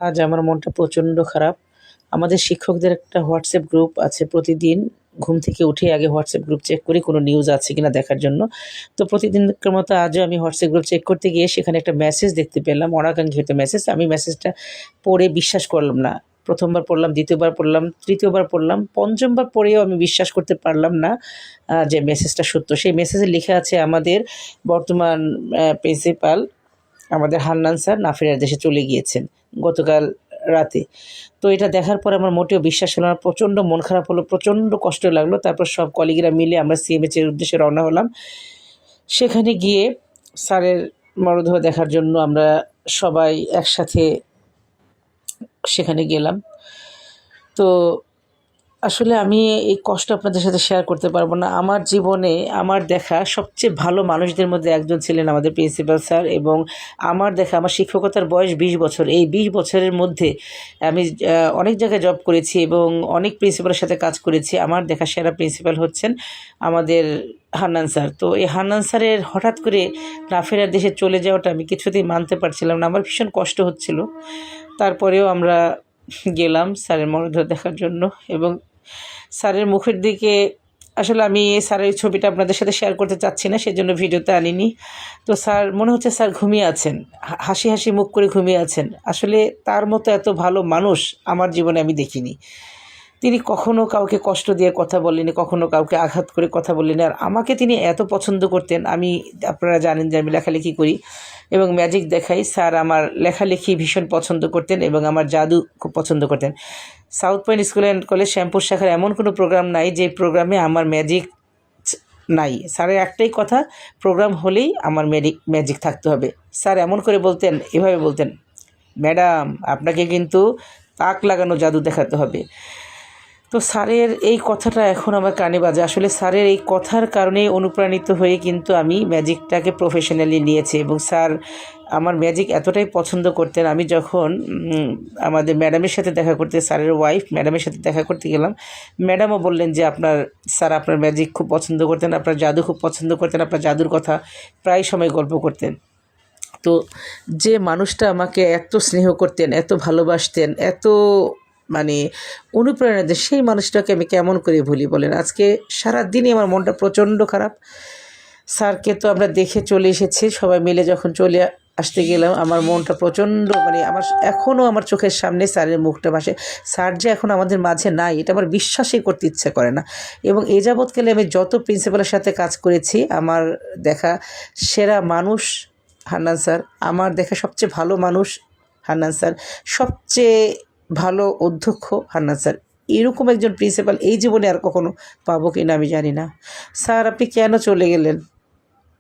আজ আমার মনটা প্রচণ্ড খারাপ। আমাদের শিক্ষকদের একটা হোয়াটসঅ্যাপ গ্রুপ আছে। প্রতিদিন ঘুম থেকে উঠে আগে হোয়াটসঅ্যাপ গ্রুপ চেক করি কোনো নিউজ আছে কিনা দেখার জন্য। তো প্রতিদিনকার মতো আজও আমি হোয়াটসঅ্যাপ গ্রুপ চেক করতে গিয়ে সেখানে একটা মেসেজ দেখতে পেলাম, অনাকাঙ্ক্ষিত মেসেজ। আমি মেসেজটা পড়ে বিশ্বাস করলাম না। ১ম বার পড়লাম, ২য় বার পড়লাম, ৩য় বার পড়লাম, ৫ম বার পড়েও আমি বিশ্বাস করতে পারলাম না যে মেসেজটা সত্য। সেই মেসেজে লেখা আছে আমাদের বর্তমান প্রিন্সিপাল আমাদের হান্নান স্যার নাফিরার দেশে চলে গিয়েছেন গতকাল রাতে। তো এটা দেখার পরে আমার মোটেও বিশ্বাস হলো না। প্রচণ্ড মন খারাপ হলো, প্রচণ্ড কষ্ট লাগলো। তারপর সব কলিগরা মিলে আমরা সিএমএইচের উদ্দেশ্যে রওনা হলাম। সেখানে গিয়ে স্যারের মরদেহ দেখার জন্য আমরা সবাই একসাথে সেখানে গেলাম। তো আসলে আমি এই কষ্ট আপনাদের সাথে শেয়ার করতে পারবো না। আমার জীবনে আমার দেখা সবচেয়ে ভালো মানুষদের মধ্যে একজন ছিলেন আমাদের প্রিন্সিপাল স্যার, এবং আমার দেখা আমার শিক্ষকতার বয়স ২০ বছর। এই ২০ বছরের মধ্যে আমি অনেক জায়গায় জব করেছি এবং অনেক প্রিন্সিপালের সাথে কাজ করেছি। আমার দেখা সেরা প্রিন্সিপাল হচ্ছেন আমাদের হান্নান স্যার। তো এই হান্নান স্যারের হঠাৎ করে নাফিরার দেশে চলে যাওয়াটা আমি কিছুতেই মানতে পারছিলাম না। আমার ভীষণ কষ্ট হচ্ছিল। তারপরেও আমরা গেলাম স্যারের মরদেহ দেখার জন্য, এবং স্যারের মুখের দিকে আসলে আমি স্যারের ছবিটা আপনাদের সাথে শেয়ার করতে চাচ্ছি না, সেজন্য ভিডিওতে আনিনি। তো স্যার মনে হচ্ছে স্যার ঘুমিয়ে আছেন, হাসি হাসি মুখ করে ঘুমিয়ে আছেন। আসলে তার মতো এত ভালো মানুষ আমার জীবনে আমি দেখিনি। তিনি কখনো কাউকে কষ্ট দিয়ে কথা বলেননি, কখনো কাউকে আঘাত করে কথা বললেন। আর আমাকে তিনি এত পছন্দ করতেন। আপনারা জানেন যে আমি লেখালেখি করি এবং ম্যাজিক দেখাই। স্যার আমার লেখালেখি ভীষণ পছন্দ করতেন এবং আমার জাদু খুব পছন্দ করতেন। South point school and college Shyampur শাখার এমন কোনো প্রোগ্রাম নাই যে প্রোগ্রামে আমার ম্যাজিক নাই। স্যারের একটাই কথা, প্রোগ্রাম হলেই আমার ম্যাজিক থাকতে হবে। স্যার এমন করে বলতেন, এভাবে বলতেন, ম্যাডাম আপনাকে কিন্তু তাক লাগানো জাদু দেখাতে হবে। তো স্যারের এই কথাটা এখন আমার কানে বাজে। আসলে স্যারের এই কথার কারণেই অনুপ্রাণিত হয়ে কিন্তু আমি ম্যাজিকটাকে প্রফেশনালি নিয়েছি, এবং স্যার আমার ম্যাজিক এতটাই পছন্দ করতেন। আমি যখন আমাদের ম্যাডামের সাথে দেখা করতে, স্যারের ওয়াইফ ম্যাডামের সাথে দেখা করতে গেলাম, ম্যাডামও বললেন যে স্যার আপনার ম্যাজিক খুব পছন্দ করতেন, আপনার জাদু খুব পছন্দ করতেন, আপনার জাদুর কথা প্রায় সময় গল্প করতেন। তো যে মানুষটা আমাকে এত স্নেহ করতেন, এত ভালোবাসতেন, এত মানে অনুপ্রেরণা দেন, সেই মানুষটাকে আমি কেমন করে ভুলি বলেন। আজকে সারাদিনই আমার মনটা প্রচণ্ড খারাপ। স্যারকে তো আমরা দেখে চলে এসেছি, সবাই মিলে যখন চলে আসতে গেলাম আমার মনটা প্রচণ্ড আমার এখনও আমার চোখের সামনে স্যারের মুখটা ভাসে। স্যার যে এখন আমাদের মাঝে নাই এটা আমার বিশ্বাসই করতে ইচ্ছে করে না। এবং এ যাবৎকালে আমি যত প্রিন্সিপালের সাথে কাজ করেছি, আমার দেখা সেরা মানুষ হান্নান স্যার, আমার দেখা সবচেয়ে ভালো মানুষ হান্নান স্যার, সবচেয়ে ভালো অধ্যক্ষ হান্নান স্যার। এরকম একজন প্রিন্সিপাল এই জীবনে আর কখনো পাবো কি না আমি জানি না। স্যার আপনি কেন চলে গেলেন?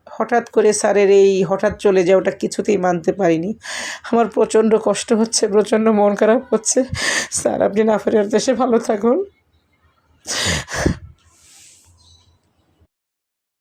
হঠাৎ করে স্যারের এই হঠাৎ চলে যাওয়াটা কিছুতেই মানতে পারিনি। আমার প্রচণ্ড কষ্ট হচ্ছে, প্রচণ্ড মন খারাপ হচ্ছে। স্যার আপনি নাফিরার দেশে ভালো থাকুন।